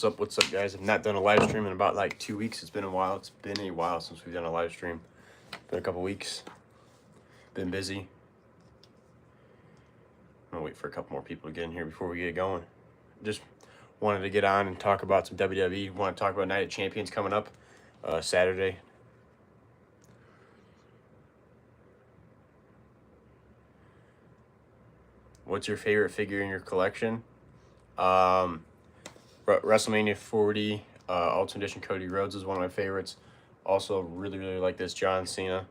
What's up, guys? I've not done a live stream in about like 2 weeks. It's been a while. It's been a while since we've done a live stream. Been a couple weeks. Been busy. I'm gonna wait for a couple more people to get in here before we get going. Just wanted to get on and talk about some WWE. Want to talk about Night of Champions coming up Saturday. What's your favorite figure in your collection? WrestleMania 40 Ultimate Edition Cody Rhodes is one of my favorites. Also, really like this John Cena.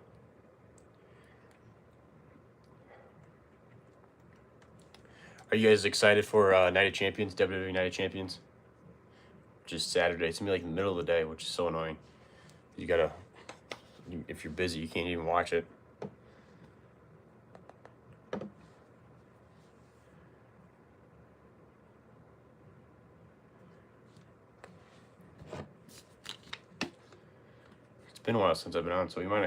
Are you guys excited for Night of Champions, WWE Night of Champions? Just Saturday. It's gonna be like in the middle of the day, which is so annoying. If you're busy, you can't even watch it. It's been a while since I've been on, so we might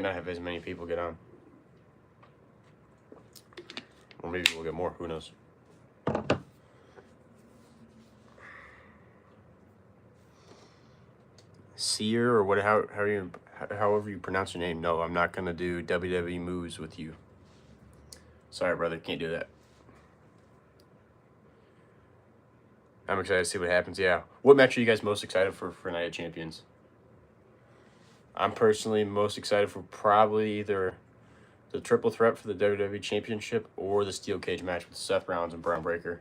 not have as many people get on. Or maybe we'll get more, who knows. Seer or what? However you pronounce your name. No, I'm not gonna do WWE moves with you. Sorry, brother, can't do that. I'm excited to see what happens. Yeah, what match are you guys most excited for Night of Champions? I'm personally most excited for probably either the triple threat for the WWE Championship or the steel cage match with Seth Rollins and Braun Breaker.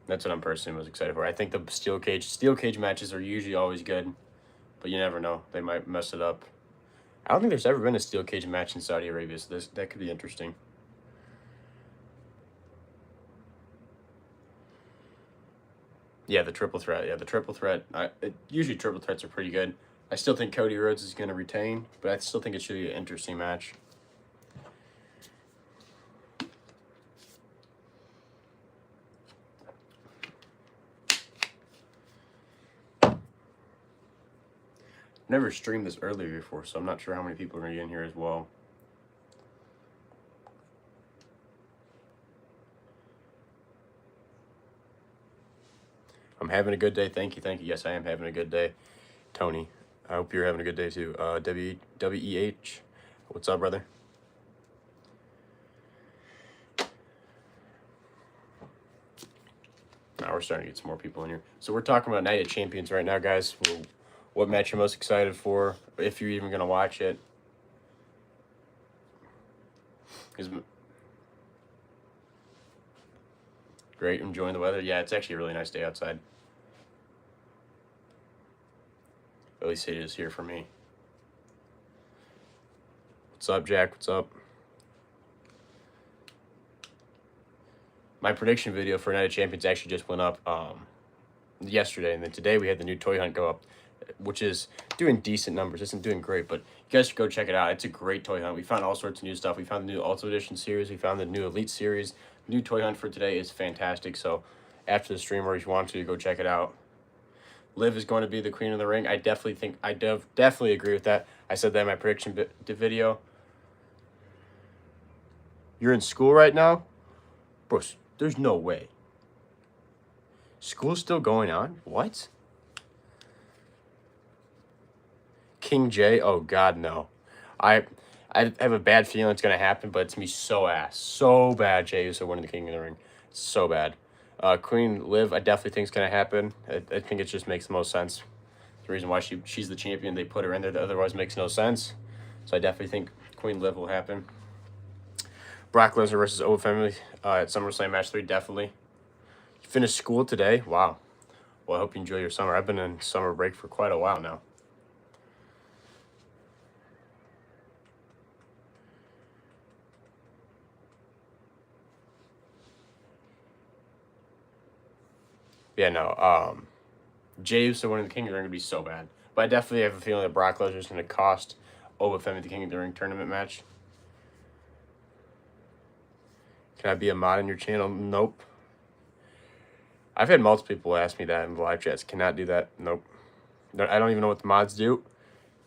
That's what I'm personally most excited for. I think the steel cage matches are usually always good, but you never know. They might mess it up. I don't think there's ever been a steel cage match in Saudi Arabia, so that could be interesting. Yeah, the triple threat. Yeah, the triple threat. Usually triple threats are pretty good. I still think Cody Rhodes is going to retain, but I still think it should be an interesting match. Never streamed this earlier before, so I'm not sure how many people are going to get in here as well. I'm having a good day. Thank you. Yes, I am having a good day. Tony, I hope you're having a good day too. WEH, what's up, brother? Now we're starting to get some more people in here. So we're talking about Night of Champions right now, guys. What match you're most excited for, if you're even going to watch it. Great, enjoying the weather. Yeah, it's actually a really nice day outside. At least it is here for me. What's up, Jack? What's up? My prediction video for Night of Champions actually just went up yesterday, and then today we had the new toy hunt go up, which is doing decent numbers. Isn't doing great, but you guys should go check it out. It's a great toy hunt. We found all sorts of new stuff. We found the new Ultimate Edition series. We found the new Elite series. New toy hunt for today is fantastic. So after the stream, or if you want to, go check it out. Liv is going to be the Queen of the Ring. I definitely agree with that. I said that in my prediction video. You're in school right now? Bro, there's no way. School's still going on? What? King J? Oh, God, no. I have a bad feeling it's going to happen, but it's going to be so ass. So bad, Jey Uso winning the King of the Ring. So bad. Queen Liv, I definitely think it's going to happen. I think it just makes the most sense. The reason why she's the champion, they put her in there. That otherwise makes no sense. So I definitely think Queen Liv will happen. Brock Lesnar versus Owen Family at SummerSlam Match 3, definitely. You finished school today? Wow. Well, I hope you enjoy your summer. I've been in summer break for quite a while now. Yeah, no. Jey Uso winning the King of the Ring would be so bad. But I definitely have a feeling that Brock Lesnar is going to cost Owen Family the King of the Ring tournament match. Can I be a mod in your channel? Nope. I've had multiple people ask me that in the live chats. Cannot do that. Nope. I don't even know what the mods do,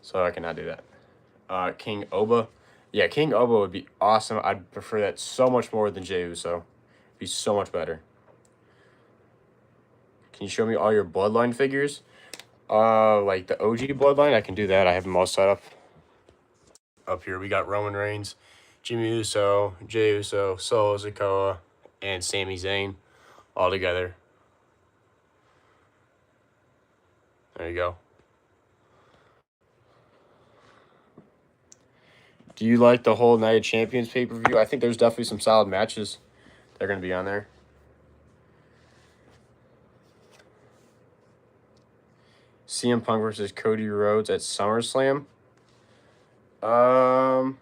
so I cannot do that. King Oba. Yeah, King Obo would be awesome. I'd prefer that so much more than Jey Uso. It'd be so much better. Can you show me all your Bloodline figures? Like the OG Bloodline, I can do that. I have them all set up. Up here, we got Roman Reigns, Jimmy Uso, Jey Uso, Solo Sikoa, and Sami Zayn all together. There you go. Do you like the whole Night of Champions pay-per-view? I think there's definitely some solid matches that are going to be on there. CM Punk versus Cody Rhodes at SummerSlam. That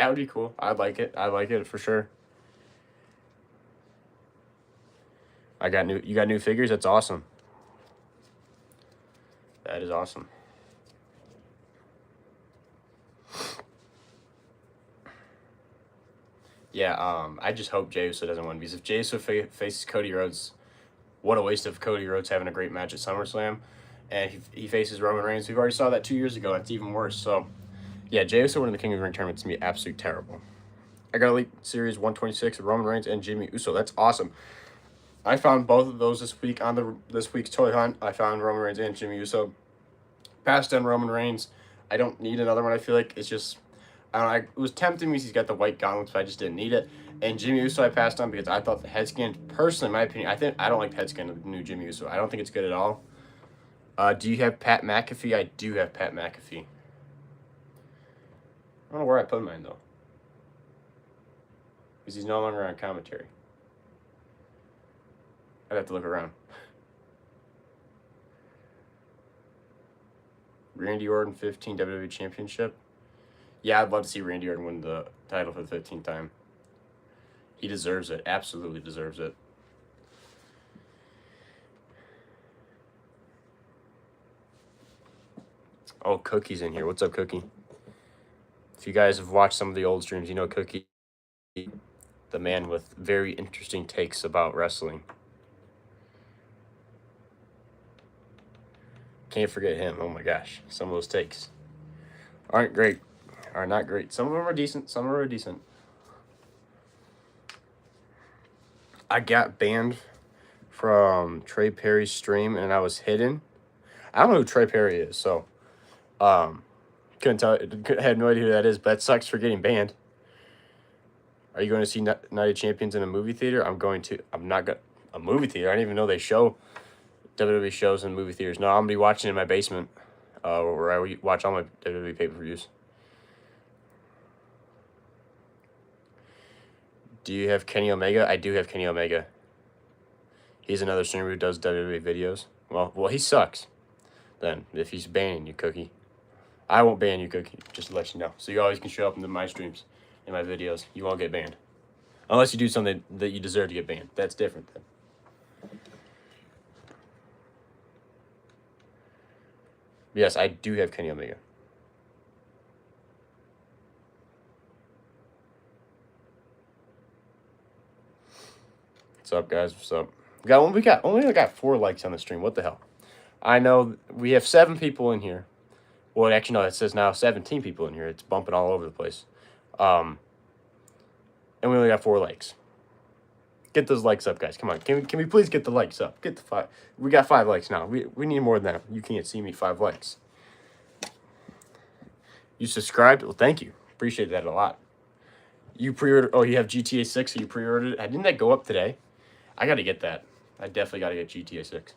would be cool. I'd like it. I'd like it for sure. You got new figures? That's awesome. That is awesome. Yeah, I just hope Jey Uso doesn't win, because if Jey Uso faces Cody Rhodes, what a waste of Cody Rhodes having a great match at SummerSlam. And he faces Roman Reigns. We've already saw that 2 years ago. It's even worse. So, yeah, Jey Uso winning the King of the Ring tournament is going to be absolutely terrible. I got Elite Series 126 of Roman Reigns and Jimmy Uso. That's awesome. I found both of those this week on this week's Toy Hunt. I found Roman Reigns and Jimmy Uso. Passed on Roman Reigns. I don't need another one. I feel like it's just, I don't know. It was tempting because he's got the white gauntlets, but I just didn't need it. And Jimmy Uso I passed on because I thought the head scan, personally, in my opinion, I don't like the head scan of the new Jimmy Uso. I don't think it's good at all. Do you have Pat McAfee? I do have Pat McAfee. I don't know where I put mine, though, because he's no longer on commentary. I'd have to look around. Randy Orton, 15 WWE Championship. Yeah, I'd love to see Randy Orton win the title for the 15th time. He deserves it. Absolutely deserves it. Oh, Cookie's in here. What's up, Cookie? If you guys have watched some of the old streams, you know Cookie, the man with very interesting takes about wrestling. Can't forget him. Oh my gosh. Some of those takes aren't great. Are not great. Some of them are decent. Some are decent. I got banned from Trey Perry's stream and I was hidden. I don't know who Trey Perry is, so couldn't tell. Had no idea who that is, but that sucks for getting banned. Are you going to see Night of Champions in a movie theater? I'm going to. I'm not going. A movie theater? I didn't even know they show WWE shows in movie theaters. No, I'm going to be watching in my basement, where I watch all my WWE pay-per-views. Do you have Kenny Omega? I do have Kenny Omega. He's another streamer who does WWE videos. Well, he sucks. Then, if he's banning you, Cookie. I won't ban you, Cookie, just to let you know. So you always can show up into my streams, in my videos. You won't get banned. Unless you do something that you deserve to get banned. That's different then. Yes, I do have Kenny Omega. What's up, guys? What's up? We only got 4 likes on the stream. What the hell? I know we have 7 people in here. Well, actually, no, it says now 17 people in here. It's bumping all over the place. And we only got 4 likes. Get those likes up, guys. Come on. Can we please get the likes up? Get the 5. We got 5 likes now. We need more than that. You can't see me 5 likes. You subscribed? Well, thank you. Appreciate that a lot. You pre-ordered. Oh, you have GTA 6, so you pre-ordered it. Didn't that go up today? I got to get that. I definitely got to get GTA 6.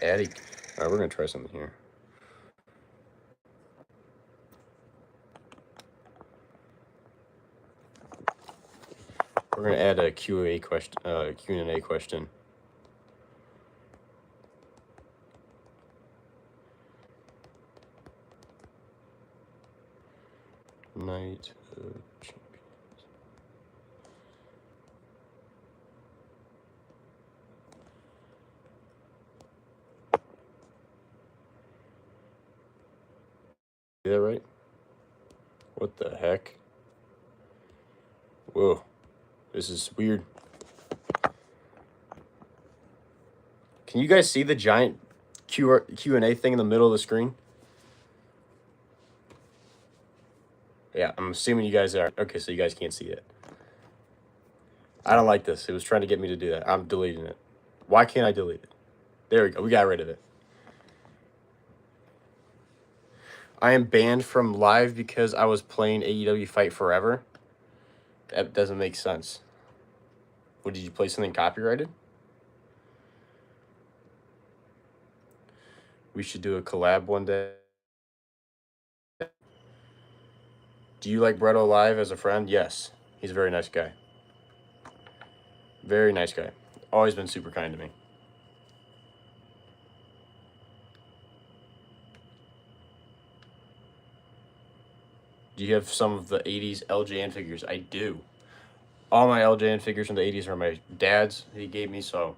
Addy. All right, we're going to try something here. We're going to add a Q&A question. Night of Champions. Is that right? What the heck? Whoa. This is weird. Can you guys see the giant Q&A thing in the middle of the screen? Yeah, I'm assuming you guys are. Okay, so you guys can't see it. I don't like this. It was trying to get me to do that. I'm deleting it. Why can't I delete it? There we go. We got rid of it. I am banned from live because I was playing AEW Fight Forever. That doesn't make sense. What, did you play something copyrighted? We should do a collab one day. Do you like Bredo Live as a friend? Yes. He's a very nice guy. Very nice guy. Always been super kind to me. Do you have some of the 80s LJN figures? I do. All my LJN figures from the 80s are my dad's. He gave me, so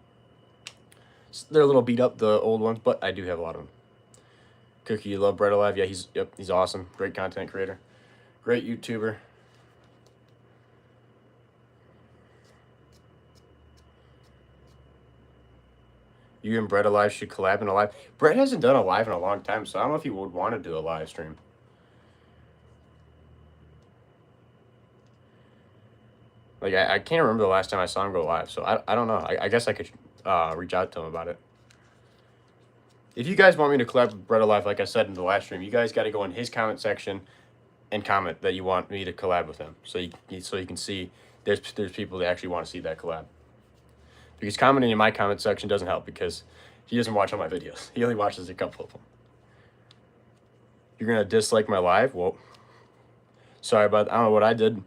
they're a little beat up, the old ones, but I do have a lot of them. Cookie, you love Bread Alive? Yeah, he's awesome. Great content creator. Great YouTuber. You and Bread Alive should collab in a live. Bread hasn't done a live in a long time, so I don't know if he would want to do a live stream. Like, I can't remember the last time I saw him go live, so I don't know. I guess I could reach out to him about it. If you guys want me to collab with Bread Alive, like I said in the last stream, you guys got to go in his comment section and comment that you want me to collab with him, so you can see there's people that actually want to see that collab. Because commenting in my comment section doesn't help, because he doesn't watch all my videos. He only watches a couple of them. You're gonna dislike my live? Well, sorry about, I don't know what I did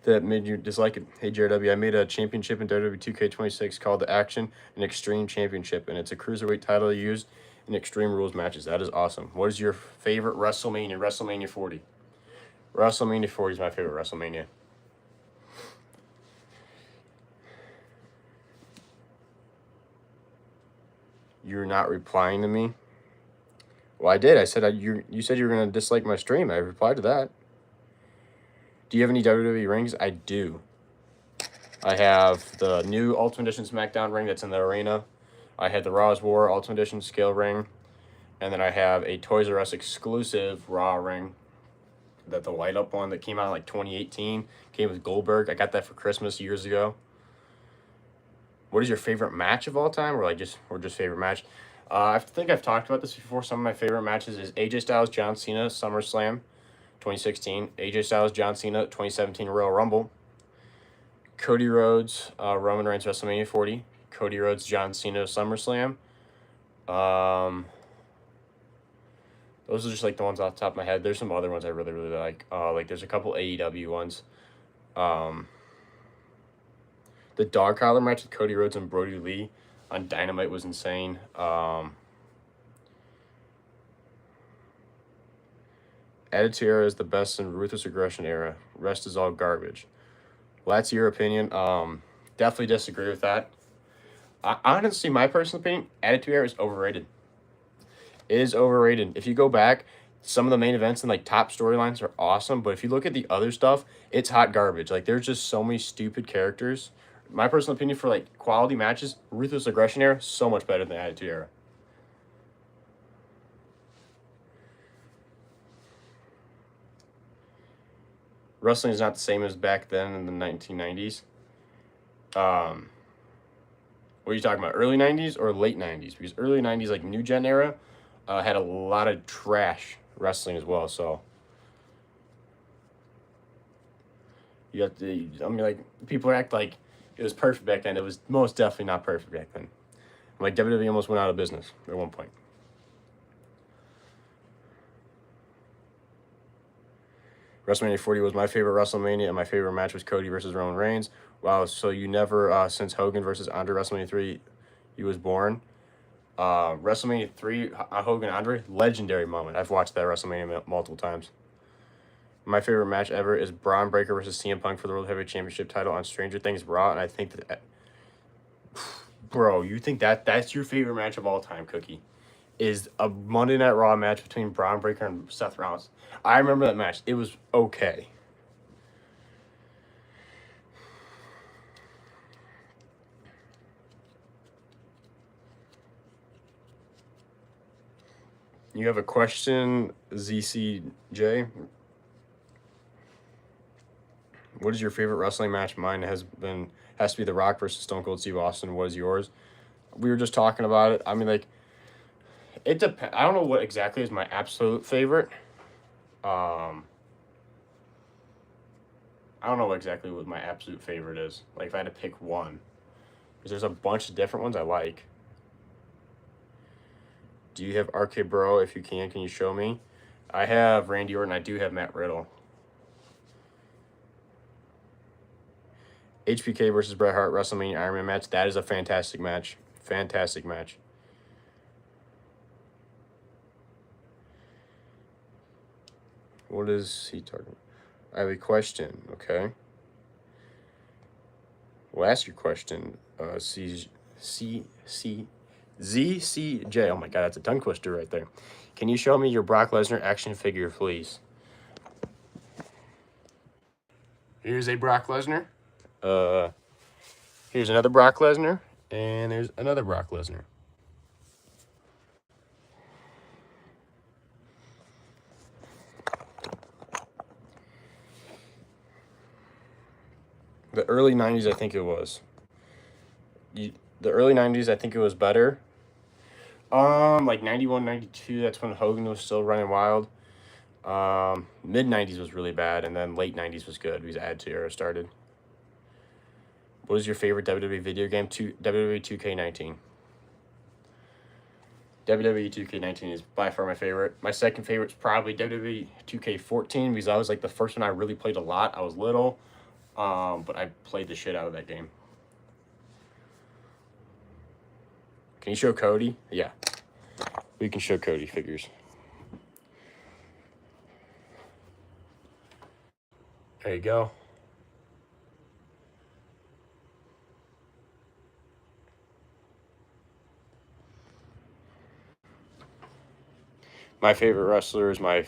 that made you dislike it. Hey JRW, I made a championship in WWE 2K26 called the Action and Extreme Championship, and it's a cruiserweight title used in Extreme Rules matches. That is awesome. What is your favorite WrestleMania? WrestleMania 40. WrestleMania 40 is my favorite WrestleMania. You're not replying to me? Well, I did. I said you said you were going to dislike my stream. I replied to that. Do you have any WWE rings? I do. I have the new Ultimate Edition SmackDown ring that's in the arena. I had the Raw's War Ultimate Edition scale ring. And then I have a Toys R Us exclusive Raw ring. The light up one that came out in like 2018. Came with Goldberg. I got that for Christmas years ago. What is your favorite match of all time? Or just favorite match? I think I've talked about this before. Some of my favorite matches is AJ Styles, John Cena, SummerSlam 2016. AJ Styles, John Cena, 2017 Royal Rumble. Cody Rhodes, Roman Reigns, WrestleMania 40. Cody Rhodes, John Cena, SummerSlam. Those are just like the ones off the top of my head. There's some other ones I really, really like. Like there's a couple AEW ones. The dog collar match with Cody Rhodes and Brody Lee on Dynamite was insane. Attitude Era is the best in Ruthless Aggression Era. Rest is all garbage. Well, that's your opinion. Definitely disagree with that. Honestly, my personal opinion, Attitude Era is overrated. It is overrated. If you go back, some of the main events and like top storylines are awesome, but if you look at the other stuff, it's hot garbage. Like there's just so many stupid characters. My personal opinion for like quality matches, Ruthless Aggression Era, so much better than Attitude Era. Wrestling is not the same as back then in the 1990s. What are you talking about? Early 90s or late 90s? Because early 90s, like New Gen era, had a lot of trash wrestling as well. So you have to, I mean, like people act like it was perfect back then. It was most definitely not perfect back then. Like WWE almost went out of business at one point. WrestleMania 40 was my favorite WrestleMania, and my favorite match was Cody versus Roman Reigns. Wow, so you never, since Hogan versus Andre WrestleMania 3, he was born. WrestleMania 3, Hogan Andre, legendary moment. I've watched that WrestleMania multiple times. My favorite match ever is Braun Breaker versus CM Punk for the World Heavyweight Championship title on Stranger Things Raw, and I think that, bro, you think that's your favorite match of all time, Cookie? is a Monday Night Raw match between Braun Breaker and Seth Rollins. I remember that match. It was okay. You have a question, ZCJ? What is your favorite wrestling match? Mine has to be The Rock versus Stone Cold Steve Austin. What is yours? We were just talking about it. I mean, like, it depends. I don't know what exactly is my absolute favorite. I don't know exactly what my absolute favorite is. Like, if I had to pick one, because there's a bunch of different ones I like. Do you have RK Bro? If you can you show me? I have Randy Orton. I do have Matt Riddle. HBK versus Bret Hart WrestleMania Iron Man match. That is a fantastic match. Fantastic match. What is he talking about? I have a question, okay? Well, ask your question. ZCJ. Oh my god, that's a tongue twister right there. Can you show me your Brock Lesnar action figure, please? Here's a Brock Lesnar. Here's another Brock Lesnar. And there's another Brock Lesnar. The early 90s, I think it was. The early 90s, I think it was better. Like 91, 92, that's when Hogan was still running wild. Mid 90s was really bad, and then late 90s was good because Attitude Era started. What is your favorite WWE video game? WWE 2K19. WWE 2K19 is by far my favorite. My second favorite is probably WWE 2K14 because that was like the first one I really played a lot. I was little, but I played the shit out of that game. Can you show Cody? Yeah. We can show Cody figures. There you go. My favorite wrestler is my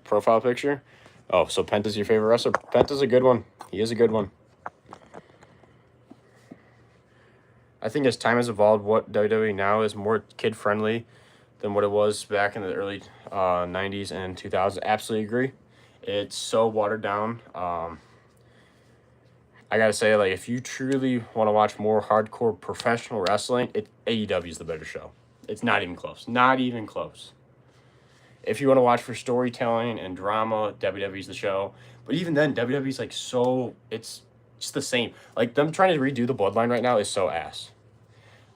profile picture. Oh, so Penta's your favorite wrestler? Penta's a good one. He is a good one. I think as time has evolved, what WWE now is more kid-friendly than what it was back in the early 90s and 2000s. Absolutely agree. It's so watered down. I gotta say, like, if you truly want to watch more hardcore professional wrestling, AEW is the better show. It's not even close. Not even close. If you want to watch for storytelling and drama, WWE's the show. But even then, WWE's like so, it's just the same. Like, them trying to redo the Bloodline right now is so ass.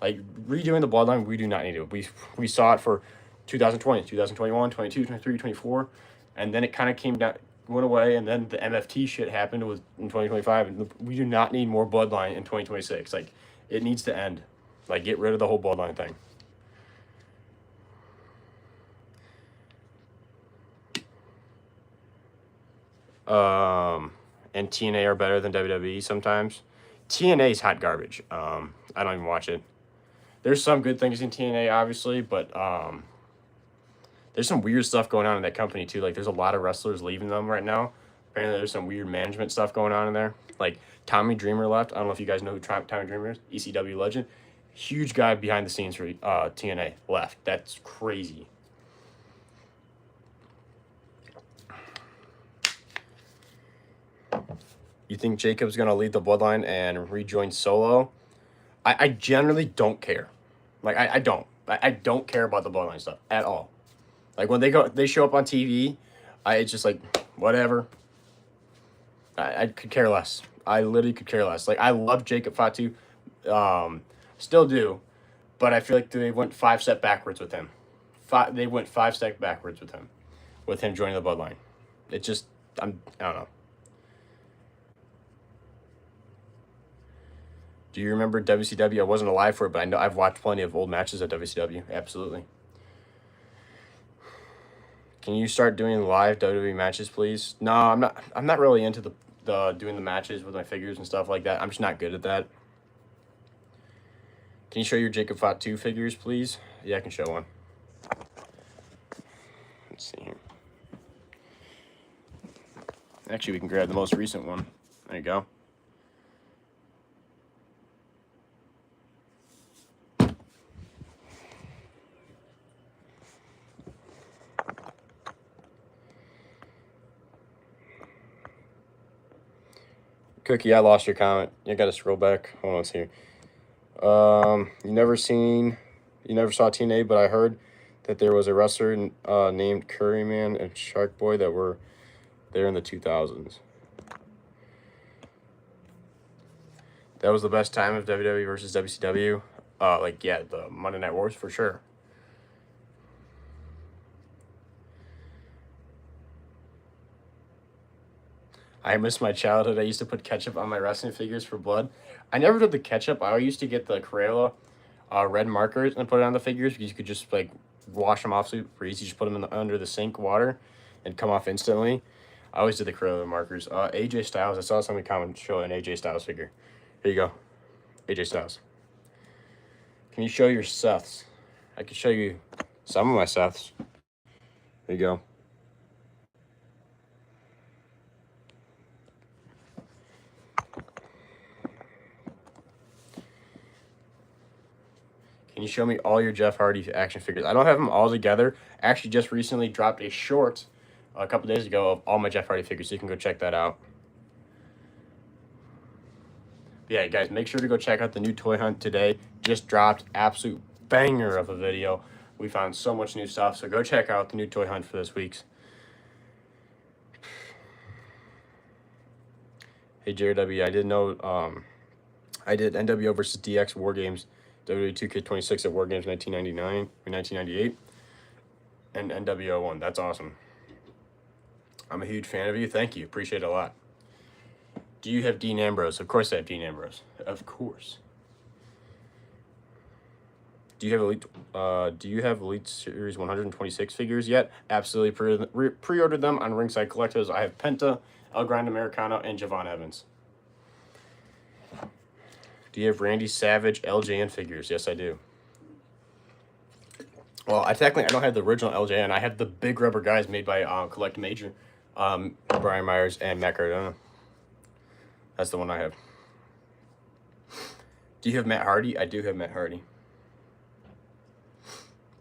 Like, redoing the Bloodline, we do not need it. We saw it for 2020, 2021, 22, 23, 24. And then it kind of came down, went away. And then the MFT shit happened in 2025. And we do not need more Bloodline in 2026. Like, it needs to end. Like, get rid of the whole Bloodline thing. And TNA are better than WWE sometimes. TNA's hot garbage. I don't even watch it. There's some good things in TNA, obviously, but there's some weird stuff going on in that company too. Like, there's a lot of wrestlers leaving them right now. Apparently, there's some weird management stuff going on in there. Like, Tommy Dreamer left. I don't know if you guys know who Tommy Dreamer is. ECW legend. Huge guy behind the scenes for TNA left. That's crazy. You think Jacob's going to leave the Bloodline and rejoin Solo? I generally don't care. Like, I don't. I don't care about the Bloodline stuff at all. Like, when they show up on TV, it's just like, whatever. I could care less. I literally could care less. Like, I love Jacob Fatu. Still do. But I feel like they went 5 steps backwards with him. They went 5 steps backwards with him joining the Bloodline. It just, I don't know. Do you remember WCW? I wasn't alive for it, but I know I've watched plenty of old matches at WCW. Absolutely. Can you start doing live WWE matches, please? No, I'm not really into the doing the matches with my figures and stuff like that. I'm just not good at that. Can you show your Jacob Fatu figures, please? Yeah, I can show one. Let's see here. Actually, we can grab the most recent one. There you go. Cookie, I lost your comment. You got to scroll back. Hold on, let's see. You never saw TNA, but I heard that there was a wrestler named Curryman and Shark Boy that were there in the 2000s. That was the best time of WWE versus WCW. The Monday Night Wars for sure. I miss my childhood. I used to put ketchup on my wrestling figures for blood. I never did the ketchup. I used to get the Crayola red markers and put it on the figures because you could just like wash them off super easy. Just put them under the sink water and come off instantly. I always did the Crayola markers. AJ Styles. I saw somebody comment show an AJ Styles figure. Here you go. AJ Styles. Can you show your Seths? I can show you some of my Seths. There you go. Can you show me all your Jeff Hardy action figures? I don't have them all together. I actually just recently dropped a short a couple days ago of all my Jeff Hardy figures, so you can go check that out. But yeah, guys, make sure to go check out the new toy hunt today. Just dropped absolute banger of a video. We found so much new stuff, so go check out the new toy hunt for this week's. Hey JRW, I didn't know I did NWO versus DX War Games, WWE 2K26 at War Games 1999 or 1998, and NWO won. That's awesome. I'm a huge fan of you. Thank you. Appreciate it a lot. Do you have Dean Ambrose? Of course I have Dean Ambrose. Of course. Do you have Elite Series 126 figures yet? Absolutely. Pre-ordered them on Ringside Collectibles. I have Penta, El Grande Americano, and Javon Evans. Do you have Randy Savage LJN figures? Yes, I do. Well, I don't have the original LJN. I have the big rubber guys made by Collect Major, Brian Myers, and Matt Cardona. That's the one I have. Do you have Matt Hardy? I do have Matt Hardy.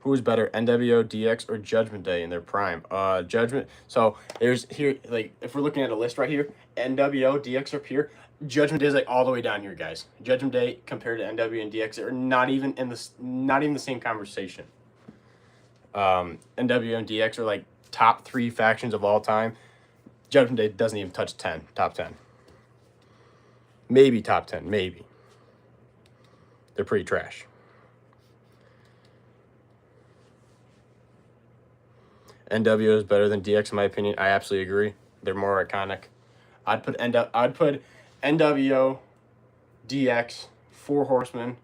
Who is better, NWO, DX, or Judgment Day in their prime? Judgment. So there's here, like, if we're looking at a list right here, NWO, DX up here. Judgment Day is like all the way down here, guys. Judgment Day compared to NWO and DX are not even the same conversation. NWO and DX are like top 3 factions of all time. Judgment Day doesn't even touch top 10. Maybe top 10, maybe. They're pretty trash. NWO is better than DX in my opinion. I absolutely agree. They're more iconic. I'd put NWO, DX, 4 Horsemen.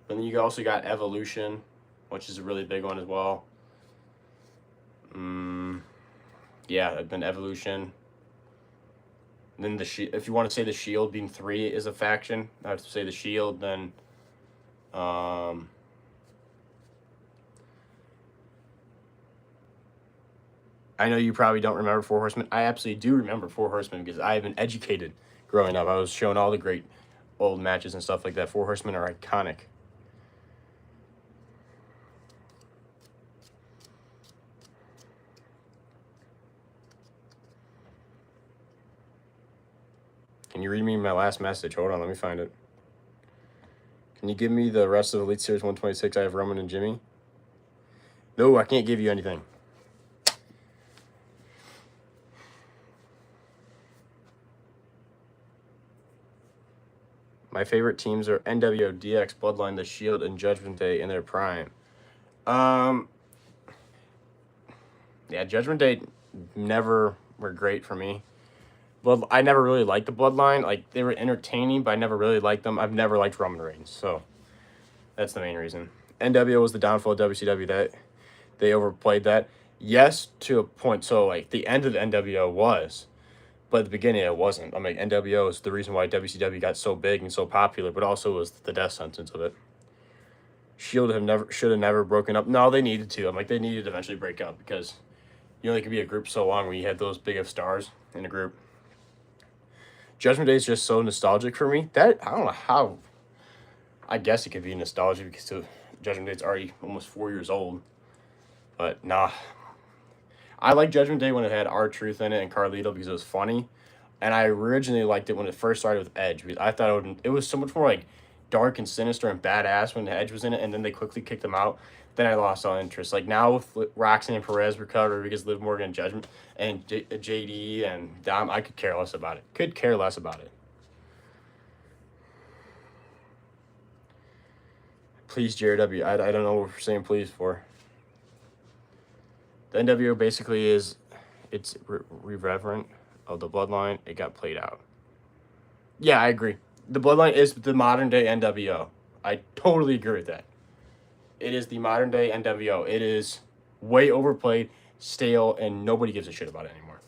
But then you also got Evolution, which is a really big one as well. Yeah, I've been Evolution. Then if you want to say the Shield being 3 is a faction, I have to say the Shield. Then, I know you probably don't remember 4 Horsemen. I absolutely do remember 4 Horsemen because I have been educated growing up. I was shown all the great old matches and stuff like that. 4 Horsemen are iconic. Can you read me my last message? Hold on, let me find it. Can you give me the rest of Elite Series 126? I have Roman and Jimmy. No, I can't give you anything. My favorite teams are NWO, DX, Bloodline, The Shield, and Judgment Day in their prime. Yeah, Judgment Day never were great for me. Well, I never really liked the Bloodline. Like, they were entertaining, but I never really liked them. I've never liked Roman Reigns, so that's the main reason. NWO was the downfall of WCW. That they overplayed that. Yes, to a point. So, like, the end of the NWO was, but at the beginning it wasn't. I mean, NWO is the reason why WCW got so big and so popular, but also was the death sentence of it. Shield should have never broken up. No, they needed to. I'm like, they needed to eventually break up because you only could be a group so long when you had those big of stars in a group. Judgment Day is just so nostalgic for me. That I don't know how. I guess it could be nostalgic because Judgment Day's already almost 4 years old. But nah, I like Judgment Day when it had R-Truth in it and Carlito because it was funny, and I originally liked it when it first started with Edge because I thought it was so much more like dark and sinister and badass when Edge was in it, and then they quickly kicked him out. Then I lost all interest. Like now with Roxanne and Perez recovered because Liv Morgan and Judgment and JD and Dom, I could care less about it. Could care less about it. Please, JRW. I don't know what we're saying please for. The NWO basically is, it's irreverent of the bloodline. It got played out. Yeah, I agree. The bloodline is the modern day NWO. I totally agree with that. It is the modern day NWO. It is way overplayed, stale, and nobody gives a shit about it anymore.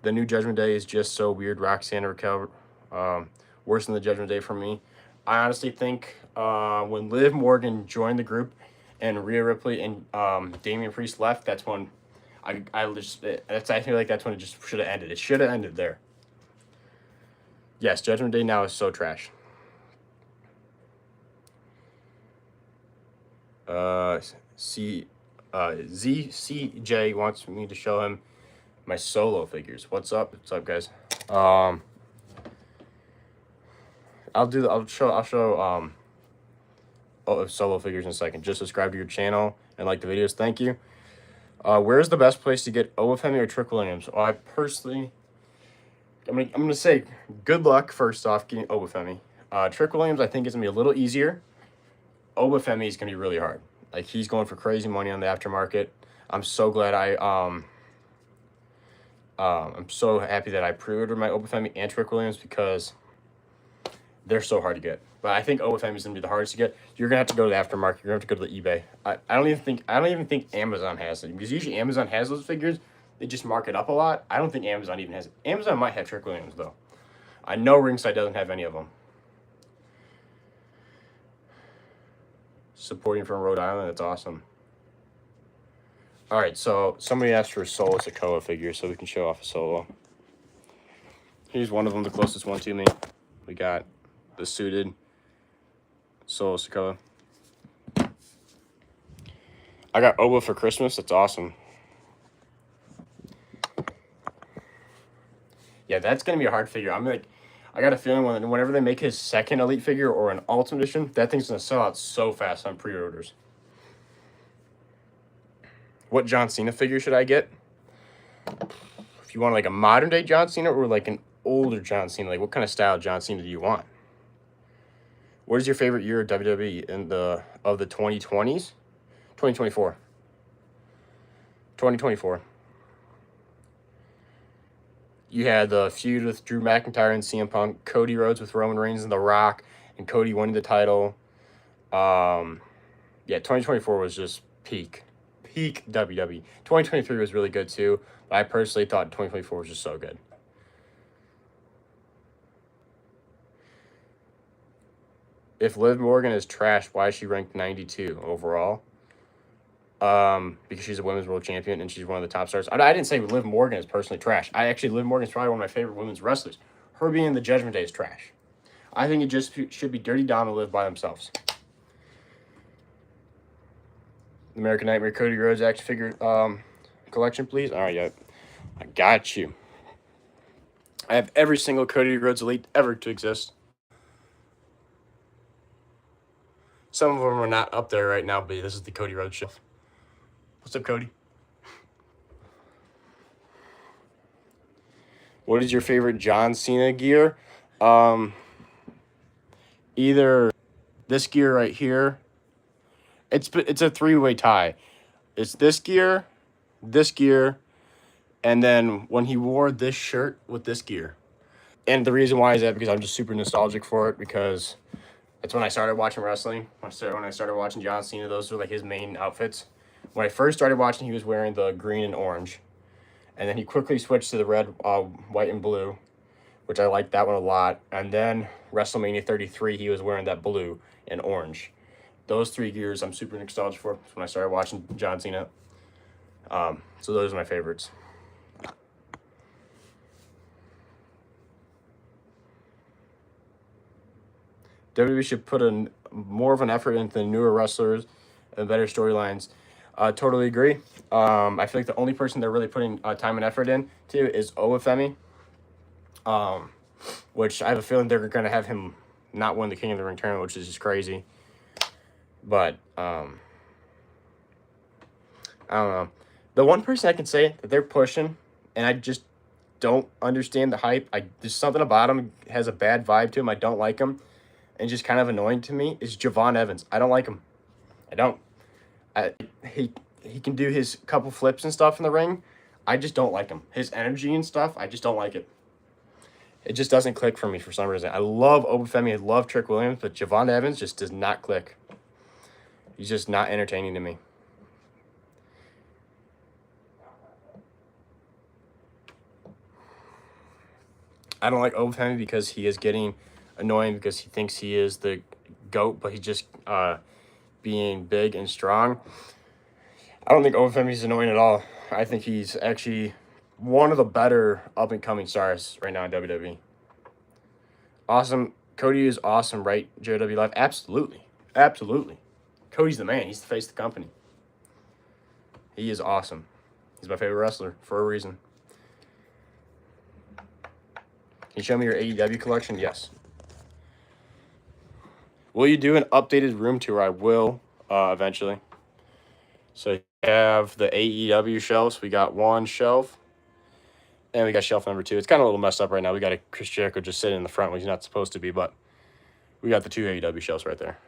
The new Judgment Day is just so weird. Roxanne recovered. Worse than the Judgment Day for me. I honestly think when Liv Morgan joined the group and Rhea Ripley and Damian Priest left, that's when I feel like that's when it just should have ended. It should have ended there. Yes, Judgment Day now is so trash. ZCJ wants me to show him my solo figures. What's up? What's up, guys? I'll show solo figures in a second. Just subscribe to your channel and like the videos. Thank you. Where's the best place to get Obafemi or Trick Williams? Well, I personally, I'm gonna say good luck first off getting Obafemi. Trick Williams I think is gonna be a little easier. Obafemi is gonna be really hard. Like he's going for crazy money on the aftermarket. I'm so glad I'm so happy that I pre-ordered my Obafemi and Trick Williams because they're so hard to get. But I think Obafemi is gonna be the hardest to get. You're gonna have to go to the aftermarket. You're gonna have to go to the eBay. I don't even think Amazon has it because usually Amazon has those figures. They just mark it up a lot. I don't think Amazon even has it. Amazon might have Trick Williams though. I know Ringside doesn't have any of them. Supporting from Rhode Island, that's awesome. All right, so somebody asked for a Solo Sikoa figure, so we can show off a Solo. Here's one of them, the closest one to me. We got the suited Solo Sikoa. I got Oba for Christmas. That's awesome. Yeah, that's gonna be a hard figure. I got a feeling whenever they make his second Elite figure or an Ultimate Edition, that thing's gonna sell out so fast on pre-orders. What John Cena figure should I get? If you want like a modern day John Cena or like an older John Cena, like what kind of style John Cena do you want? What is your favorite year of WWE of the 2020s? 2024. 2024. You had the feud with Drew McIntyre and CM Punk, Cody Rhodes with Roman Reigns and The Rock, and Cody winning the title. Yeah, 2024 was just peak WWE. 2023 was really good too, but I personally thought 2024 was just so good. If Liv Morgan is trash, why is she ranked 92 overall? Because she's a women's world champion and she's one of the top stars. I didn't say Liv Morgan is personally trash. Liv Morgan is probably one of my favorite women's wrestlers. Her being the Judgment Day is trash. I think it just should be Dirty Dom and Liv by themselves. American Nightmare Cody Rhodes action figure collection, please. All right, yeah, I got you. I have every single Cody Rhodes Elite ever to exist. Some of them are not up there right now, but this is the Cody Rhodes show. What's up, Cody? What is your favorite John Cena gear? Either this gear right here. It's a three-way tie. It's this gear, and then when he wore this shirt with this gear. And the reason why is that because I'm just super nostalgic for it because it's when I started watching wrestling. When I started watching John Cena, those were like his main outfits. When I first started watching, he was wearing the green and orange. And then he quickly switched to the red, white, and blue, which I liked that one a lot. And then WrestleMania 33, he was wearing that blue and orange. Those 3 gears I'm super nostalgic for. When I started watching John Cena. So those are my favorites. WWE should put more of an effort into the newer wrestlers and better storylines. Totally agree. I feel like the only person they're really putting time and effort in to is Olafemi. Which I have a feeling they're going to have him not win the King of the Ring tournament, which is just crazy. But I don't know. The one person I can say that they're pushing, and I just don't understand the hype. There's something about him has a bad vibe to him. I don't like him, and just kind of annoying to me is Javon Evans. I don't like him. I don't. He can do his couple flips and stuff in the ring. I just don't like him. His energy and stuff, I just don't like it. It just doesn't click for me for some reason. I love Obafemi. I love Trick Williams, but Javon Evans just does not click. He's just not entertaining to me. I don't like Obafemi because he is getting annoying because he thinks he is the GOAT, but he's just being big and strong. I don't think Obafemi is annoying at all. I think he's actually one of the better up-and-coming stars right now in WWE. Awesome. Cody is awesome, right? JRW Live? Absolutely. Absolutely. Cody's the man. He's the face of the company. He is awesome. He's my favorite wrestler for a reason. Can you show me your AEW collection? Yes. Will you do an updated room tour? I will eventually. So you have the AEW shelves. We got one shelf. And we got shelf number 2. It's kind of a little messed up right now. We got a Chris Jericho just sitting in the front when he's not supposed to be, but we got the 2 AEW shelves right there.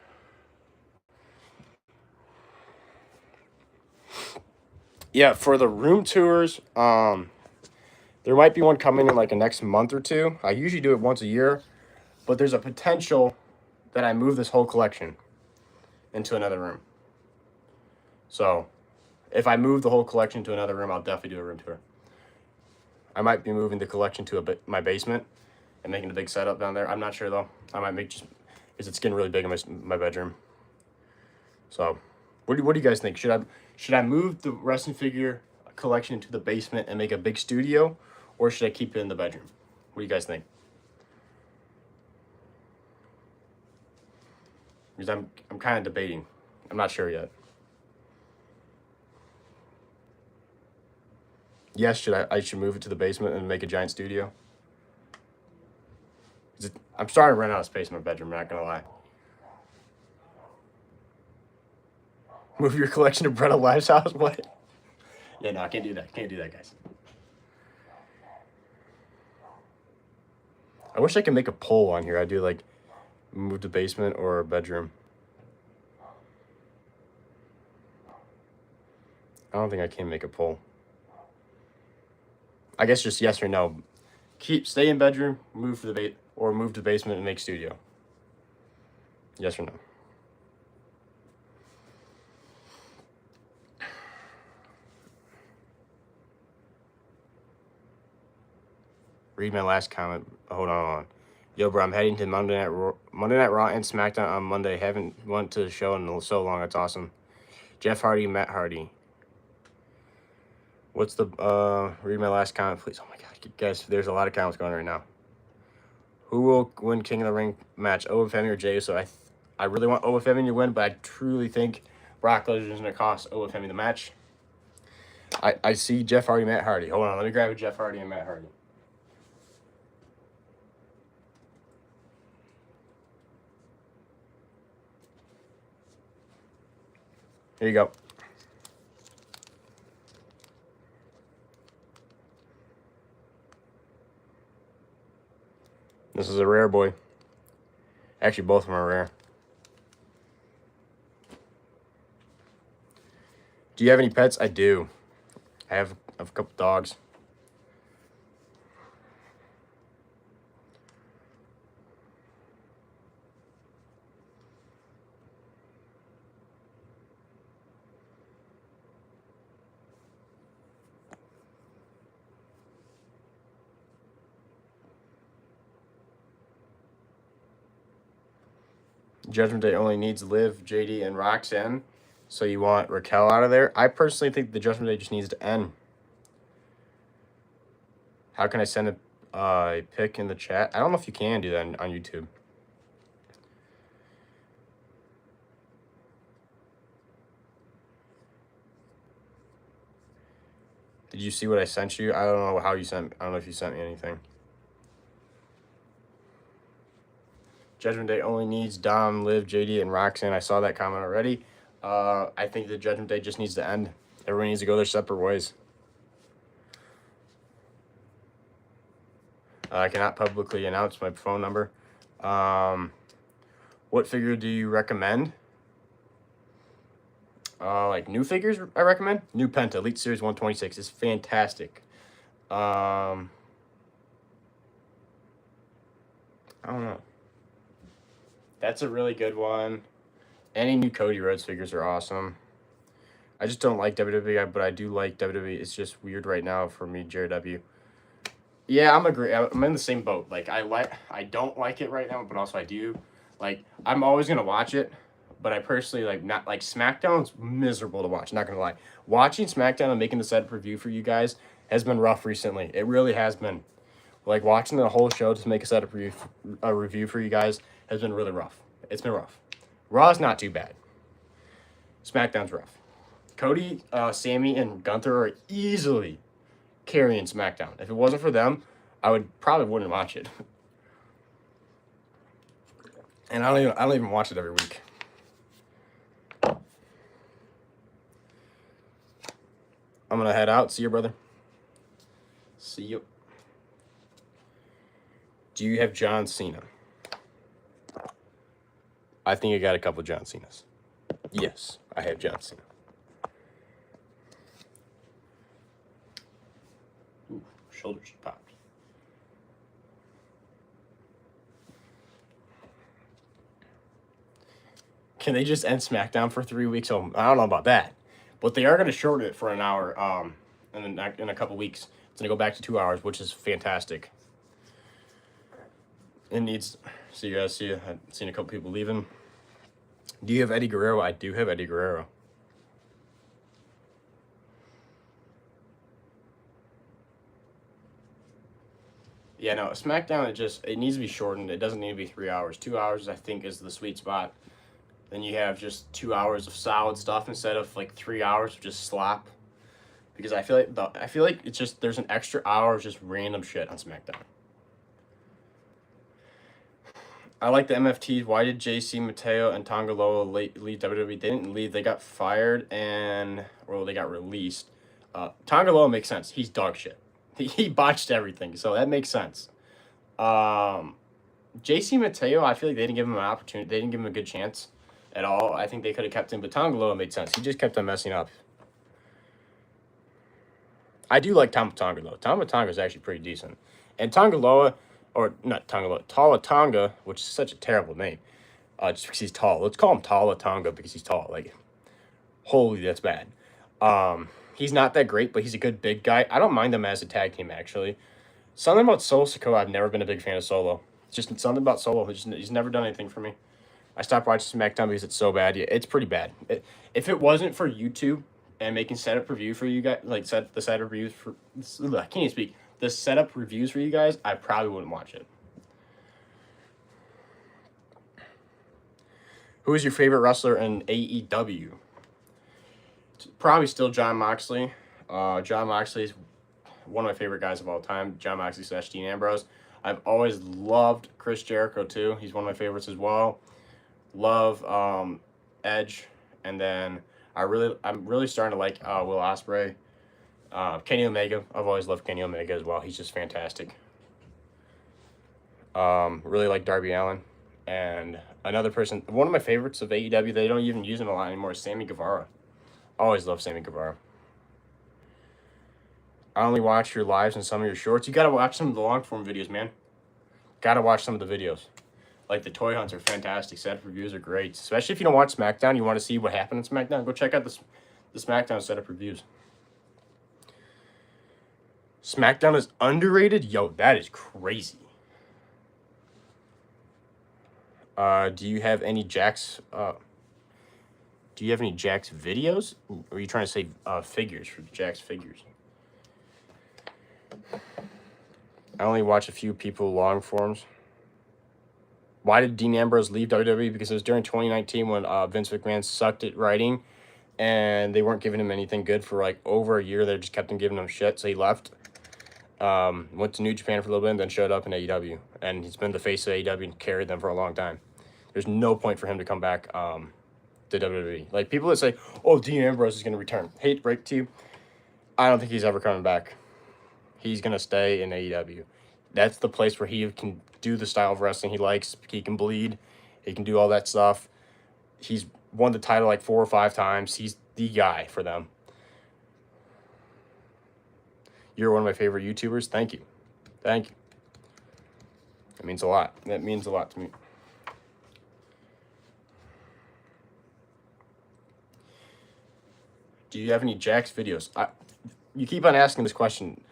Yeah, for the room tours, there might be one coming in like the next month or 2. I usually do it once a year, but there's a potential that I move this whole collection into another room. So if I move the whole collection to another room, I'll definitely do a room tour. I might be moving the collection to my basement and making a big setup down there. I'm not sure though. I might make just because it's getting really big in my bedroom. So, what do you guys think? Should I move the wrestling figure collection into the basement and make a big studio, or should I keep it in the bedroom? What do you guys think? Because I'm kind of debating. I'm not sure yet. Yes, I should move it to the basement and make a giant studio? I'm starting to run out of space in my bedroom, I'm not going to lie. Move your collection to Bretta Live's house? What? Yeah, no, I can't do that. Can't do that, guys. I wish I could make a poll on here. I'd do like move to basement or bedroom. I don't think I can make a poll. I guess just yes or no. Stay in bedroom, move to the or move to the basement and make studio. Yes or no. Read my last comment. Hold on. Yo, bro, I'm heading to Monday Night Raw and SmackDown on Monday. Haven't went to the show in so long. That's awesome. Jeff Hardy, Matt Hardy. What's the read my last comment, please? Oh my god, guys, there's a lot of comments going right now. Who will win King of the Ring match, Obafemi or Jey? So I really want Obafemi to win, but I truly think Brock Lesnar is going to cost Obafemi the match. I see Jeff Hardy, Matt Hardy. Hold on, let me grab a Jeff Hardy and Matt Hardy. Here you go. This is a rare boy. Actually, both of them are rare. Do you have any pets? I do. I have a couple dogs. Judgment Day only needs Liv, JD, and Roxanne. So you want Raquel out of there? I personally think the Judgment Day just needs to end. How can I send a pic in the chat? I don't know if you can do that on YouTube. Did you see what I sent you? I don't know how you sent. I don't know if you sent me anything. Judgment Day only needs Dom, Liv, JD, and Roxanne. I saw that comment already. I think the Judgment Day just needs to end. Everyone needs to go their separate ways. I cannot publicly announce my phone number. What figure do you recommend? Like new figures, I recommend. New Penta, Elite Series 126 is fantastic. I don't know. That's a really good one. Any new Cody Rhodes figures are awesome. I just don't like WWE, but I do like WWE. It's just weird right now for me, JRW. Yeah, I'm in the same boat. Like I don't like it right now, but also I do. Like I'm always gonna watch it, but I personally not like SmackDown's miserable to watch. Not gonna lie, watching SmackDown and making the setup review for you guys has been rough recently. It really has been. Like watching the whole show to make a setup review for you guys has been really rough. It's been rough. Raw's not too bad. SmackDown's rough. Cody, Sammy, and Gunther are easily carrying SmackDown. If it wasn't for them, I wouldn't watch it. And I don't even watch it every week. I'm gonna head out. See you, brother. See you. Do you have John Cena? I think I got a couple John Cenas. Yes, I have John Cena. Ooh, shoulders popped. Can they just end SmackDown for 3 weeks? Oh, I don't know about that, but they are going to shorten it for an hour. In a couple weeks, it's going to go back to 2 hours, which is fantastic. It needs. So you guys see, I've seen a couple people leaving. Do you have Eddie Guerrero? I do have Eddie Guerrero. Yeah, no, SmackDown, it needs to be shortened. It doesn't need to be 3 hours. 2 hours, I think, is the sweet spot. Then you have just 2 hours of solid stuff instead of like 3 hours of just slop. Because I feel like it's just there's an extra hour of just random shit on SmackDown. I like the MFTs. Why did JC Mateo and Tonga Loa leave WWE? They didn't leave. They got fired or they got released. Tonga Loa makes sense. He's dog shit. He botched everything, so that makes sense. JC Mateo, I feel like they didn't give him an opportunity. They didn't give him a good chance at all. I think they could have kept him, but Tonga Loa made sense. He just kept on messing up. I do like Tama Tonga, though. Tama Tonga is actually pretty decent. And Tonga Loa, or not Tonga Loa, Tala Tonga, which is such a terrible name, just because he's tall. Let's call him Tala Tonga because he's tall. Like, holy, that's bad. He's not that great, but he's a good big guy. I don't mind them as a tag team, actually. Something about Solo Sikoa, I've never been a big fan of Solo. It's just something about Solo. He's never done anything for me. I stopped watching SmackDown because it's so bad. Yeah, it's pretty bad. If it wasn't for YouTube and making setup review for you guys, like the setup reviews for, I can't even speak. The setup reviews for you guys, I probably wouldn't watch it. Who is your favorite wrestler in AEW? Probably still Jon Moxley. Jon Moxley is one of my favorite guys of all time. Jon Moxley / Dean Ambrose. I've always loved Chris Jericho too. He's one of my favorites as well. Love Edge, and then I'm really starting to like Will Ospreay. Kenny Omega. I've always loved Kenny Omega as well. He's just fantastic. Really like Darby Allin. And another person, one of my favorites of AEW, they don't even use him a lot anymore, is Sammy Guevara. Always love Sammy Guevara. I only watch your lives and some of your shorts. You gotta watch some of the long form videos, man. Gotta watch some of the videos. Like the toy hunts are fantastic. Setup reviews are great. Especially if you don't watch SmackDown, you want to see what happened in SmackDown, go check out the SmackDown setup reviews. SmackDown is underrated? Yo, that is crazy. Do you have any Jax? Do you have any Jax videos? Or are you trying to say figures for Jax figures? I only watch a few people long forms. Why did Dean Ambrose leave WWE? Because it was during 2019 when Vince McMahon sucked at writing, and they weren't giving him anything good for like over a year. They just kept on giving him shit, so he left. Went to New Japan for a little bit and then showed up in AEW. And he's been the face of AEW and carried them for a long time. There's no point for him to come back to WWE. Like, people that say, oh, Dean Ambrose is going to return. Hate to break to you, I don't think he's ever coming back. He's going to stay in AEW. That's the place where he can do the style of wrestling he likes. He can bleed. He can do all that stuff. He's won the title like 4 or 5 times. He's the guy for them. You're one of my favorite YouTubers. Thank you. Thank you. That means a lot. That means a lot to me. Do you have any Jax videos? You keep on asking this question.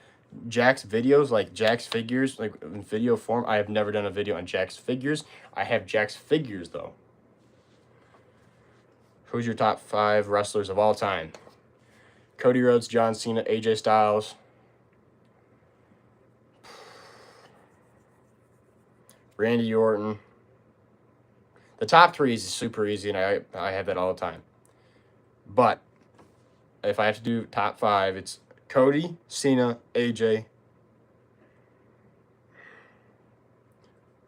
Jax videos, like Jax figures, like in video form. I have never done a video on Jax figures. I have Jax figures, though. Who's your top 5 wrestlers of all time? Cody Rhodes, John Cena, AJ Styles. Randy Orton. The top 3 is super easy, and I have that all the time. But if I have to do top 5, it's Cody, Cena, AJ,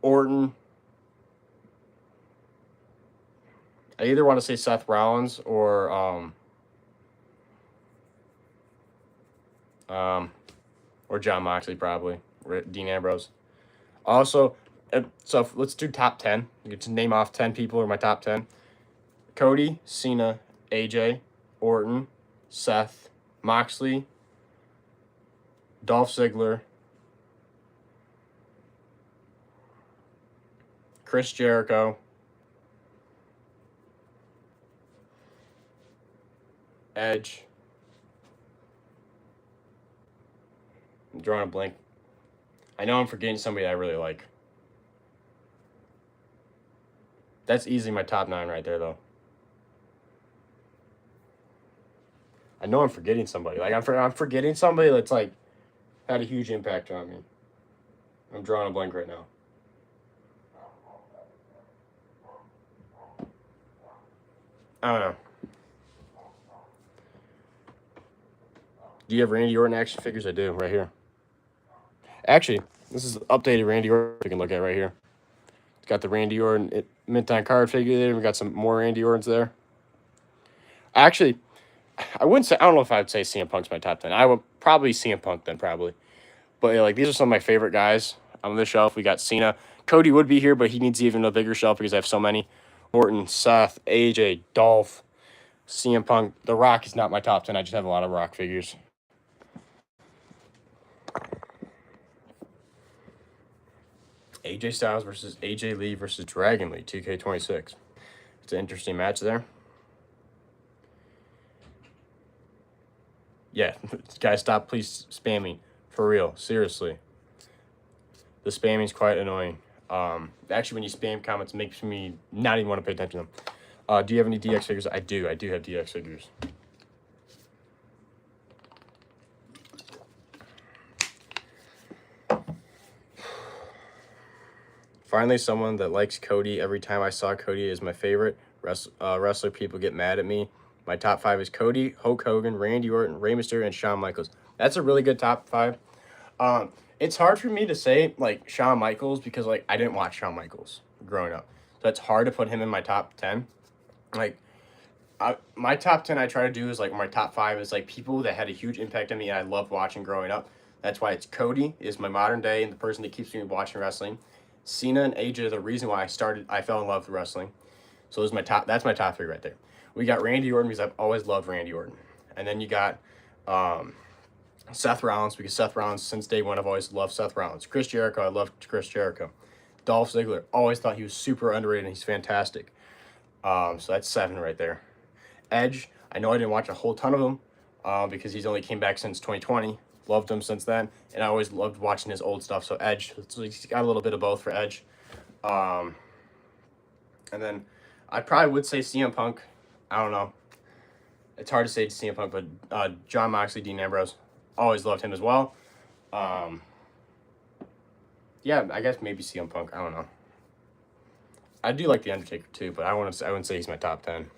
Orton. I either want to say Seth Rollins or John Moxley, probably. Dean Ambrose. Also, so let's do top 10. You get to name off 10 people or my top 10. Cody, Cena, AJ, Orton, Seth, Moxley, Dolph Ziggler, Chris Jericho, Edge. I'm drawing a blank. I know I'm forgetting somebody I really like. That's easily my top 9 right there, though. I know I'm forgetting somebody. Like, I'm forgetting somebody that's, like, had a huge impact on me. I'm drawing a blank right now. I don't know. Do you have Randy Orton action figures? I do, right here. Actually, this is updated Randy Orton we can look at right here. It's got the Randy Orton Mint-On card figure there. We got some more Randy Ortons there. Actually, I wouldn't say, I don't know if I would say CM Punk's my top 10. I would probably CM Punk then, probably. But, yeah, like, these are some of my favorite guys on this shelf. We got Cena. Cody would be here, but he needs even a bigger shelf because I have so many. Orton, Seth, AJ, Dolph, CM Punk. The Rock is not my top 10. I just have a lot of Rock figures. AJ Styles versus AJ Lee versus Dragon Lee, 2K26. It's an interesting match there. Yeah, guys, stop please spamming. For real, seriously. The spamming is quite annoying. Actually, when you spam comments, it makes me not even want to pay attention to them. Do you have any DX figures? I do have DX figures. Finally, someone that likes Cody. Every time I saw Cody is my favorite wrestler. People get mad at me. My top 5 is Cody, Hulk Hogan, Randy Orton, Rey Mysterio, and Shawn Michaels. That's a really good top 5. It's hard for me to say, like, Shawn Michaels because, like, I didn't watch Shawn Michaels growing up. So it's hard to put him in my top 10. Like, my top 10 I try to do is, like, my top 5 is, like, people that had a huge impact on me and I loved watching growing up. That's why it's Cody is my modern day and the person that keeps me watching wrestling. Cena and AJ are the reason why I fell in love with wrestling. So that's my top 3 right there. We got Randy Orton because I've always loved Randy Orton. And then you got Seth Rollins because Seth Rollins, since day one, I've always loved Seth Rollins. Chris Jericho, I love Chris Jericho. Dolph Ziggler, always thought he was super underrated and he's fantastic. So that's 7 right there. Edge, I know I didn't watch a whole ton of him because he's only came back since 2020. Loved him since then, and I always loved watching his old stuff. So Edge, so he's got a little bit of both for Edge. And then I probably would say CM Punk. I don't know. It's hard to say CM Punk, but John Moxley, Dean Ambrose, always loved him as well. Yeah, I guess maybe CM Punk. I don't know. I do like The Undertaker too, but I wouldn't say he's my top 10.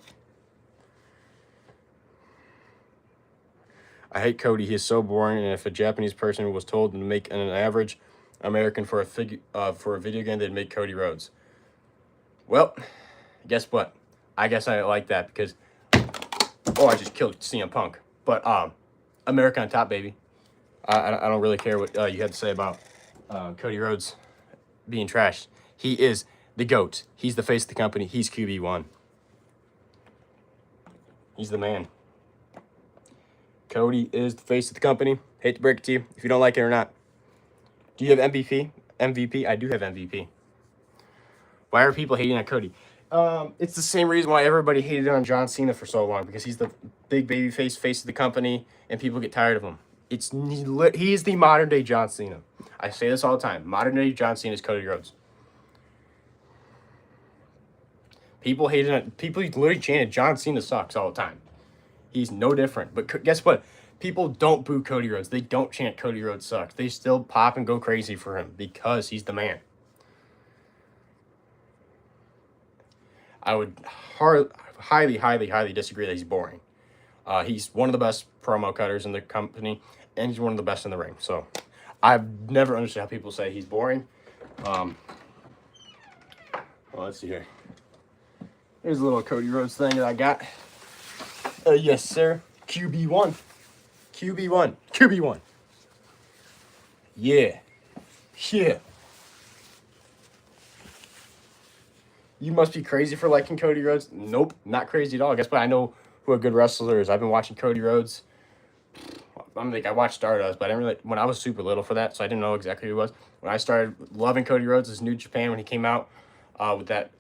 I hate Cody. He is so boring, and if a Japanese person was told to make an average American for a video game, they'd make Cody Rhodes. Well, guess what? I guess I like that because I just killed CM Punk. But America on top, baby. I don't really care what you had to say about Cody Rhodes being trashed. He is the GOAT. He's the face of the company. He's QB1. He's the man. Cody is the face of the company. Hate to break it to you, if you don't like it or not. Do you have MVP? MVP? I do have MVP. Why are people hating on Cody? It's the same reason why everybody hated on John Cena for so long, because he's the big baby face of the company, and people get tired of him. He's the modern day John Cena. I say this all the time. Modern day John Cena is Cody Rhodes. People hated on. People literally chanted John Cena sucks all the time. He's no different. But guess what? People don't boo Cody Rhodes. They don't chant Cody Rhodes sucks. They still pop and go crazy for him because he's the man. I would highly disagree that he's boring. He's one of the best promo cutters in the company, and he's one of the best in the ring. So I've never understood how people say he's boring. Well, let's see here. Here's a little Cody Rhodes thing that I got. Yes, sir. QB1. QB1. Yeah. Yeah. You must be crazy for liking Cody Rhodes. Nope, not crazy at all. Guess what? I know who a good wrestler is. I've been watching Cody Rhodes. I watched Stardust, but I didn't really, when I was super little for that, so I didn't know exactly who he was. When I started loving Cody Rhodes as New Japan, when he came out with that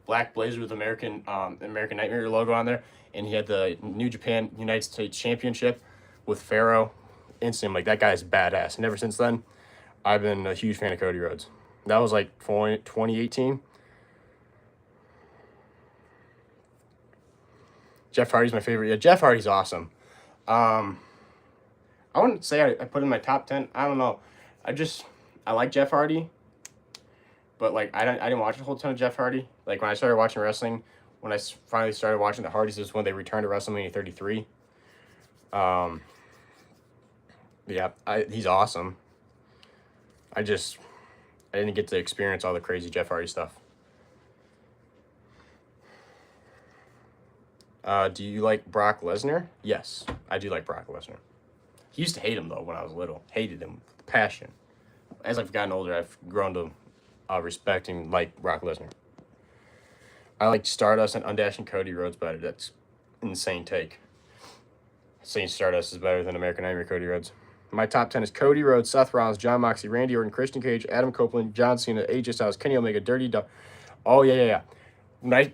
black blazer with American Nightmare logo on there, and he had the New Japan United States Championship with Pharaoh. Instantly, like, that guy's badass. And ever since then, I've been a huge fan of Cody Rhodes. That was like 2018. Jeff Hardy's my favorite. Yeah, Jeff Hardy's awesome. I wouldn't say I put him in my top 10. I don't know. I like Jeff Hardy, but like I didn't watch a whole ton of Jeff Hardy. Like when I started watching wrestling, when I finally started watching the Hardys, is when they returned to WrestleMania 33. Yeah, he's awesome. I didn't get to experience all the crazy Jeff Hardy stuff. Do you like Brock Lesnar? Yes, I do like Brock Lesnar. He used to hate him, though, when I was little. Hated him with passion. As I've gotten older, I've grown to respect and like Brock Lesnar. I like Stardust and Undashing Cody Rhodes better. That's an insane take. Saying Stardust is better than American Nightmare Cody Rhodes. My top 10 is Cody Rhodes, Seth Rollins, John Moxley, Randy Orton, Christian Cage, Adam Copeland, John Cena, AJ Styles, Kenny Omega, Dirty Dog. Oh, yeah. When I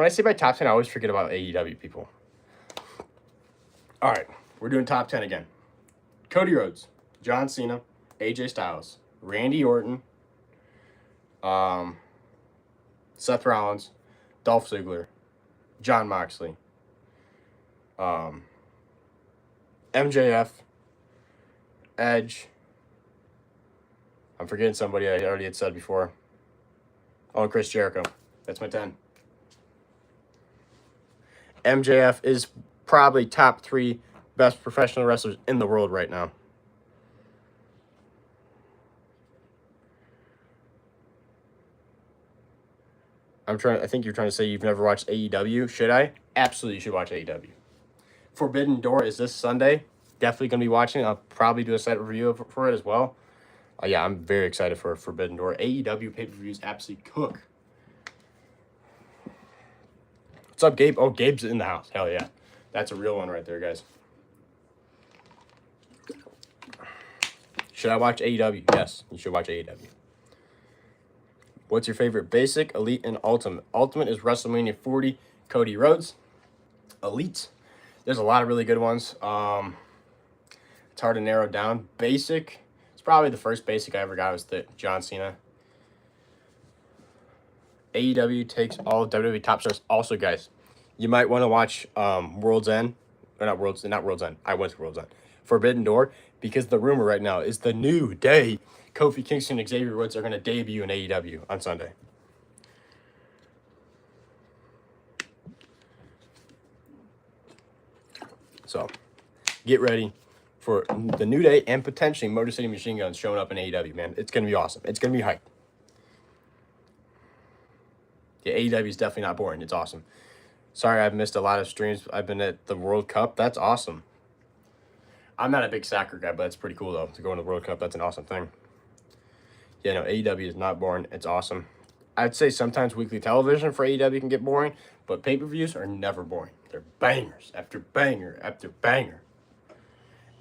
say my top 10, I always forget about AEW people. All right, we're doing top 10 again. Cody Rhodes, John Cena, AJ Styles, Randy Orton, Seth Rollins, Dolph Ziggler, John Moxley, MJF, Edge. I'm forgetting somebody I already had said before. Oh, Chris Jericho. That's my 10. MJF is probably top 3 best professional wrestlers in the world right now. I think you're trying to say you've never watched AEW. Should I? Absolutely, you should watch AEW. Forbidden Door is this Sunday. Definitely going to be watching. I'll probably do a set review for it as well. Yeah, I'm very excited for Forbidden Door. AEW pay-per-views absolutely cook. What's up, Gabe? Oh, Gabe's in the house. Hell yeah. That's a real one right there, guys. Should I watch AEW? Yes, you should watch AEW. What's your favorite basic, elite, and ultimate? Ultimate is WrestleMania 40, Cody Rhodes. Elite, there's a lot of really good ones. It's hard to narrow down. Basic, it's probably the first basic I ever got was the John Cena. AEW takes all WWE top stars. Also, guys, you might want to watch World's End. Or not World's End. I went to World's End. Forbidden Door, because the rumor right now is the New Day, Kofi Kingston and Xavier Woods are going to debut in AEW on Sunday. So, get ready for the New Day and potentially Motor City Machine Guns showing up in AEW, man. It's going to be awesome. It's going to be hype. Yeah, AEW is definitely not boring. It's awesome. Sorry, I've missed a lot of streams. I've been at the World Cup. That's awesome. I'm not a big soccer guy, but it's pretty cool, though, to go in the World Cup. That's an awesome thing. Yeah, no, AEW is not boring. It's awesome. I'd say sometimes weekly television for AEW can get boring, but pay-per-views are never boring. They're bangers after banger after banger.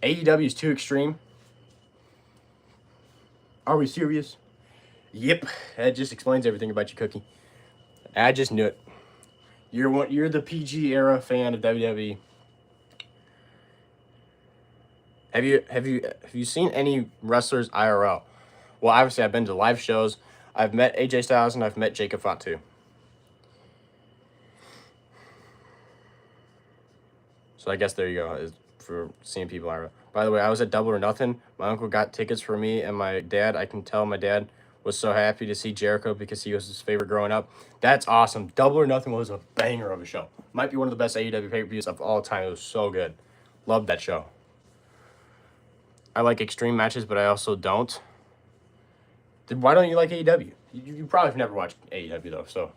AEW is too extreme. Are we serious? Yep. That just explains everything about you, Cookie. I just knew it. You're the PG era fan of WWE. Have you seen any wrestlers IRL? Well, obviously I've been to live shows. I've met AJ Styles and I've met Jacob Fatu. So I guess there you go, is for seeing people IRL. By the way, I was at Double or Nothing. My uncle got tickets for me and my dad. I can tell my dad was so happy to see Jericho because he was his favorite growing up. That's awesome. Double or Nothing was a banger of a show. Might be one of the best AEW pay-per-views of all time. It was so good. Loved that show. I like extreme matches, but I also don't. Then why don't you like AEW? You probably have never watched AEW, though, so.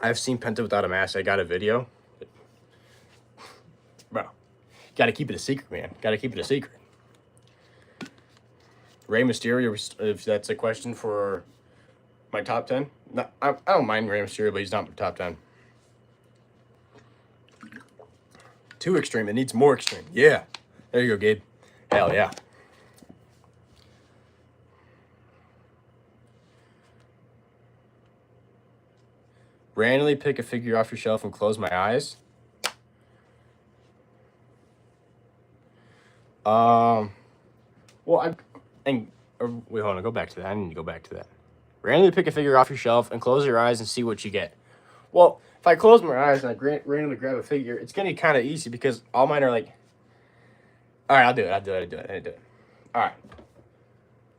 I've seen Penta without a mask. I got a video. Bro, gotta keep it a secret, man. Gotta keep it a secret. Rey Mysterio, if that's a question for my top 10. No, I don't mind Rey Mysterio, but he's not my top 10. Too extreme. It needs more extreme. Yeah. There you go, Gabe. Hell yeah. Randomly pick a figure off your shelf and close my eyes. Well, wait, hold on. Go back to that. I need to go back to that. Randomly pick a figure off your shelf and close your eyes and see what you get. Well, if I close my eyes and I randomly grab a figure, it's going to be kind of easy because all mine are like... All right, I'll do it. All right.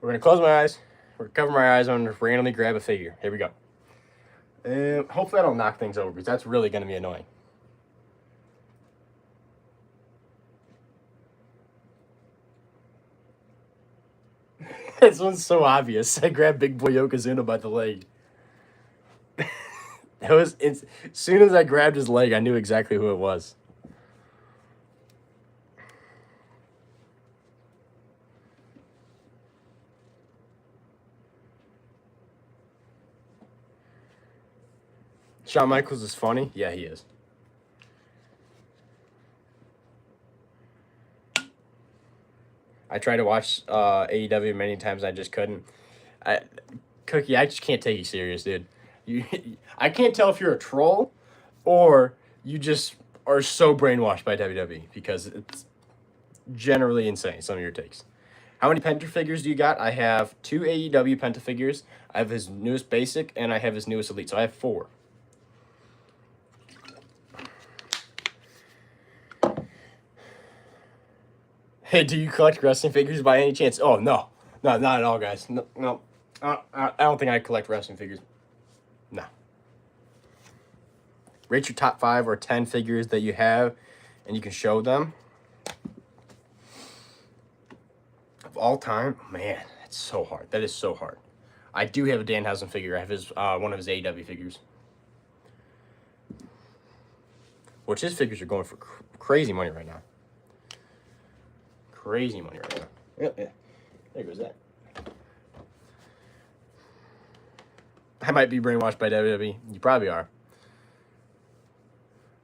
We're going to close my eyes. We're going to cover my eyes. I'm going to randomly grab a figure. Here we go. And hopefully I don't knock things over because that's really going to be annoying. This one's so obvious. I grabbed Big Boy Yokozuna by the leg. As soon as I grabbed his leg, I knew exactly who it was. Shawn Michaels is funny? Yeah, he is. I tried to watch AEW many times. I just couldn't. Cookie, I just can't take you serious, dude. I can't tell if you're a troll or you just are so brainwashed by WWE because it's generally insane, some of your takes. How many Penta figures do you got? I have 2 AEW Penta figures. I have his newest Basic, and I have his newest Elite. So I have 4. Hey, do you collect wrestling figures by any chance? Oh, no. No, not at all, guys. No. I don't think I collect wrestling figures. No. Rate your top 5 or 10 figures that you have, and you can show them. Of all time, man, it's so hard. That is so hard. I do have a Danhausen figure. I have his one of his AEW figures. Which his figures are going for crazy money right now. Crazy money right now. Yeah. There goes that. I might be brainwashed by WWE. You probably are.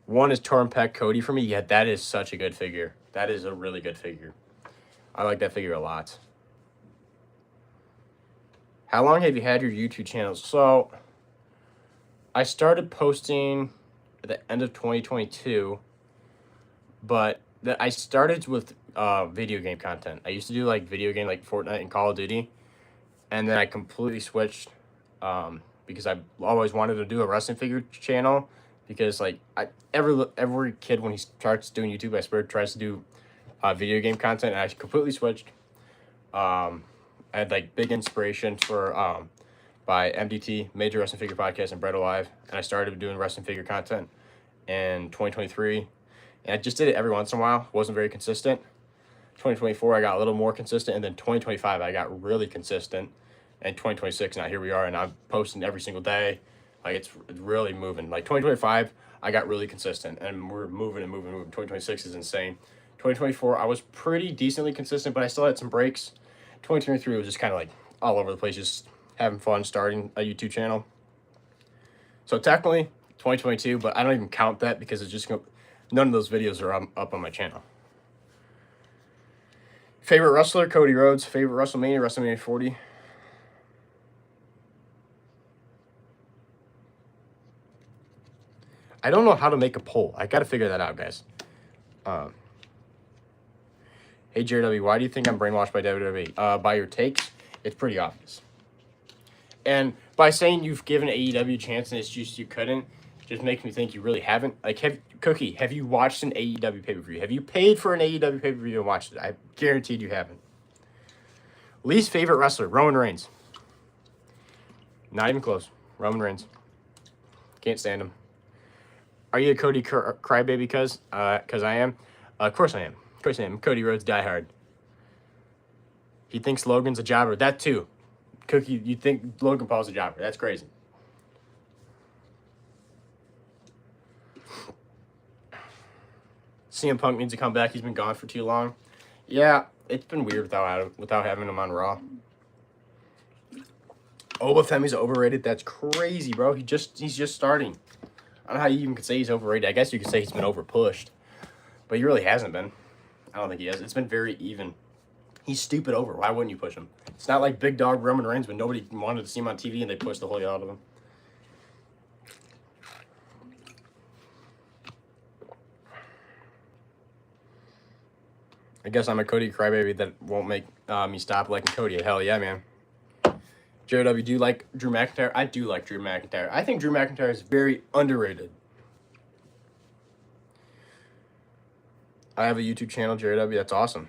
One is Torn Pec Cody for me. Yeah, that is such a good figure. That is a really good figure. I like that figure a lot. How long have you had your YouTube channel? So, I started posting at the end of 2022, but I started with video game content. I used to do like video game like Fortnite and Call of Duty, and then I completely switched because I always wanted to do a wrestling figure channel, because like every kid when he starts doing YouTube, I swear, tries to do video game content, and I completely switched. I had like big inspiration for by MDT, Major Wrestling Figure Podcast, and Bread Alive, and I started doing wrestling figure content in 2023, and I just did it every once in a while. Wasn't very consistent. 2024 I got a little more consistent, and then 2025 I got really consistent, and 2026 now here we are, and I'm posting every single day. Like it's really moving. Like 2025 I got really consistent, and we're moving and moving and moving. 2026 is insane. 2024 I was pretty decently consistent, but I still had some breaks. 2023 was just kind of like all over the place, just having fun starting a YouTube channel. So technically 2022, but I don't even count that because it's just none of those videos are up on my channel. Favorite wrestler, Cody Rhodes. Favorite WrestleMania 40. I don't know how to make a poll. I got to figure that out, guys. Hey, JRW, why do you think I'm brainwashed by WWE? By your takes? It's pretty obvious. And by saying you've given AEW a chance and it's just you couldn't, just makes me think you really haven't. Like, Cookie, have you watched an AEW pay-per-view? Have you paid for an AEW pay-per-view and watched it? I guaranteed you haven't. Least favorite wrestler, Roman Reigns. Not even close. Roman Reigns. Can't stand him. Are you a Cody crybaby? Cause I am. Of course I am. Of course I am. Cody Rhodes diehard. He thinks Logan's a jobber. That too. Cookie, you think Logan Paul's a jobber. That's crazy. CM Punk needs to come back. He's been gone for too long. Yeah, it's been weird without having him on Raw. Oba Femi's overrated. That's crazy, bro. He's just starting. I don't know how you even could say he's overrated. I guess you could say he's been overpushed, but he really hasn't been. I don't think he has. It's been very even. He's stupid over. Why wouldn't you push him? It's not like big dog Roman Reigns when nobody wanted to see him on TV and they pushed the whole out of him. I guess I'm a Cody crybaby that won't make me stop liking Cody. Hell yeah, man. JRW, do you like Drew McIntyre? I do like Drew McIntyre. I think Drew McIntyre is very underrated. I have a YouTube channel, JRW. That's awesome.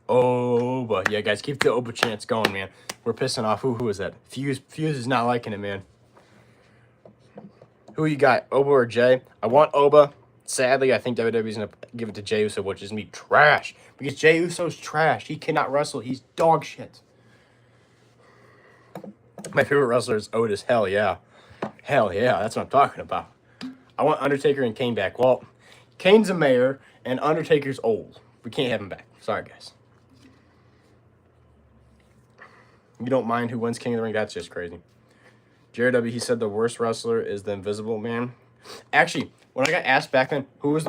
Oba. Yeah, guys, keep the Oba chants going, man. We're pissing off. Who is that? Fuse is not liking it, man. Who you got, Oba or Jay? I want Oba. Sadly, I think WWE's going to give it to Jey Uso, which is me trash. Because Jey Uso's trash. He cannot wrestle. He's dog shit. My favorite wrestler is Otis. Hell yeah. Hell yeah. That's what I'm talking about. I want Undertaker and Kane back. Well, Kane's a mayor, and Undertaker's old. We can't have him back. Sorry, guys. You don't mind who wins King of the Ring? That's just crazy. JRW, he said the worst wrestler is the Invisible Man. Actually, when I got asked back then, who was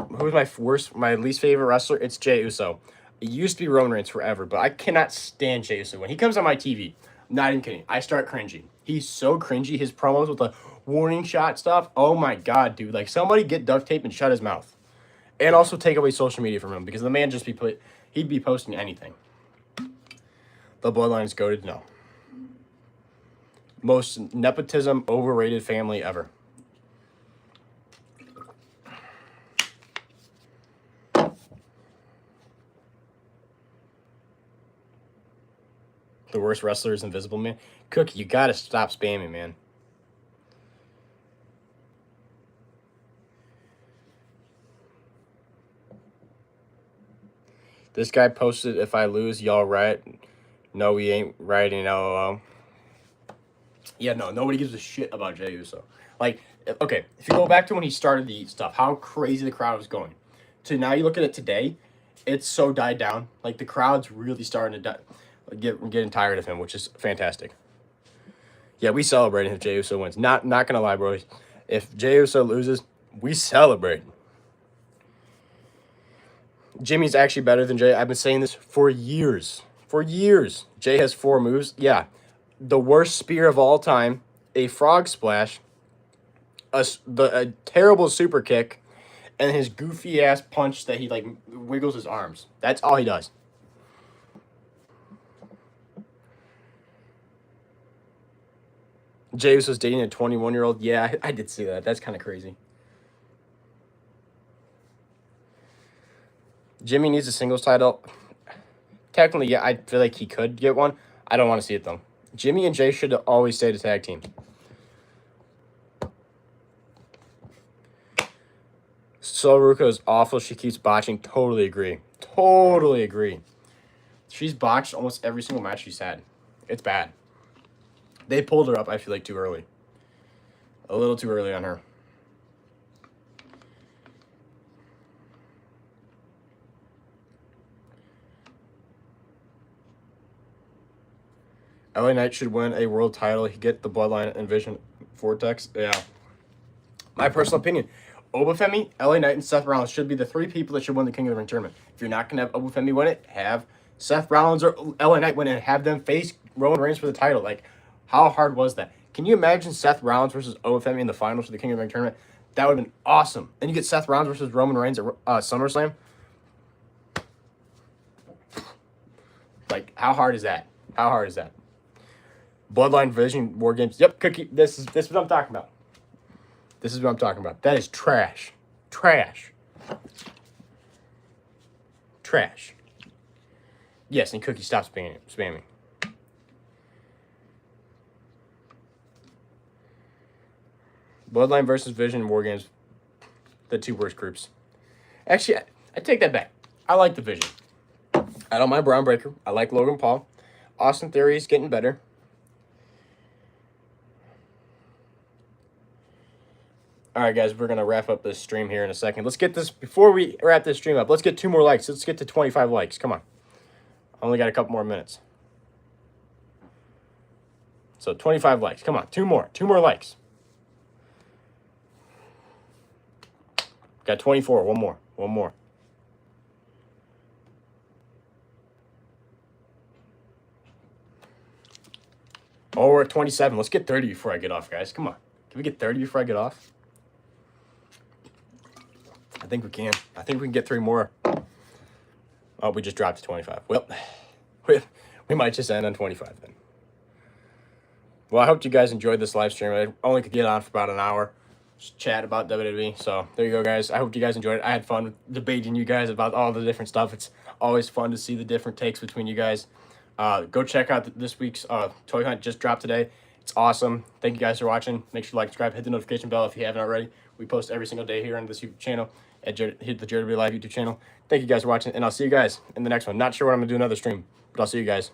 my least favorite wrestler, it's Jey Uso. It used to be Roman Reigns forever, but I cannot stand Jey Uso. When he comes on my TV, I'm not even kidding, I start cringing. He's so cringy. His promos with the warning shot stuff, oh my god, dude. Like, somebody get duct tape and shut his mouth. And also take away social media from him, because the man he'd be posting anything. The Bloodline's goated? No. Most nepotism, overrated family ever. The worst wrestler is Invisible Man. Cookie, you gotta stop spamming, man. This guy posted, if I lose, y'all riot. No, we ain't rioting, LOL. Yeah, no, nobody gives a shit about Jey Uso. Like, okay, if you go back to when he started the stuff, how crazy the crowd was going. So now you look at it today, it's so died down. Like, the crowd's really starting to getting tired of him, which is fantastic. Yeah, we celebrate if Jey Uso wins. Not gonna lie, bro. If Jey Uso loses, we celebrate. Jimmy's actually better than Jey. I've been saying this for years. For years. Jey has 4 moves. Yeah. The worst spear of all time, a frog splash, a terrible super kick, and his goofy ass punch that he like wiggles his arms. That's all he does. Jey Uso's dating a 21-year-old. Yeah, I did see that. That's kind of crazy. Jimmy needs a singles title. Technically, yeah, I feel like he could get one. I don't want to see it, though. Jimmy and Jay should always stay the tag team. Soruka is awful. She keeps botching. Totally agree. Totally agree. She's botched almost every single match she's had. It's bad. They pulled her up, I feel like, too early. A little too early on her. LA Knight should win a world title. He get the Bloodline and Vision Vortex. Yeah. My personal opinion. Obafemi, LA Knight, and Seth Rollins should be the 3 people that should win the King of the Ring tournament. If you're not going to have Obafemi win it, have Seth Rollins or LA Knight win it and have them face Roman Reigns for the title. Like, how hard was that? Can you imagine Seth Rollins versus Obafemi in the finals for the King of the Ring tournament? That would have been awesome. Then you get Seth Rollins versus Roman Reigns at SummerSlam. Like, how hard is that? How hard is that? Bloodline Vision War Games. Yep, Cookie. This is what I'm talking about. This is what I'm talking about. That is trash. Trash. Trash. Yes, and Cookie, stop spamming. Bloodline versus Vision War Games. The 2 worst groups. Actually, I take that back. I like the Vision. I don't mind Braun Breaker. I like Logan Paul. Austin Theory is getting better. All right, guys, we're going to wrap up this stream here in a second. Let's get this, before we wrap this stream up, let's get 2 more likes. Let's get to 25 likes. Come on. I only got a couple more minutes. So 25 likes. Come on, 2 more. 2 more likes. Got 24. 1 more. 1 more. Oh, we're at 27. Let's get 30 before I get off, guys. Come on. Can we get 30 before I get off? I think we can. I think we can get 3 more. Oh, we just dropped to 25. Well, we might just end on 25 then. Well, I hope you guys enjoyed this live stream. I only could get on for about an hour. Just chat about WWE. So there you go, guys. I hope you guys enjoyed it. I had fun debating you guys about all the different stuff. It's always fun to see the different takes between you guys. Go check out this week's Toy Hunt just dropped today. It's awesome. Thank you guys for watching. Make sure to like, subscribe, hit the notification bell if you haven't already. We post every single day here on this YouTube channel. Hit the JRW Live YouTube channel. Thank you guys for watching, and I'll see you guys in the next one. Not sure when I'm going to do another stream, but I'll see you guys.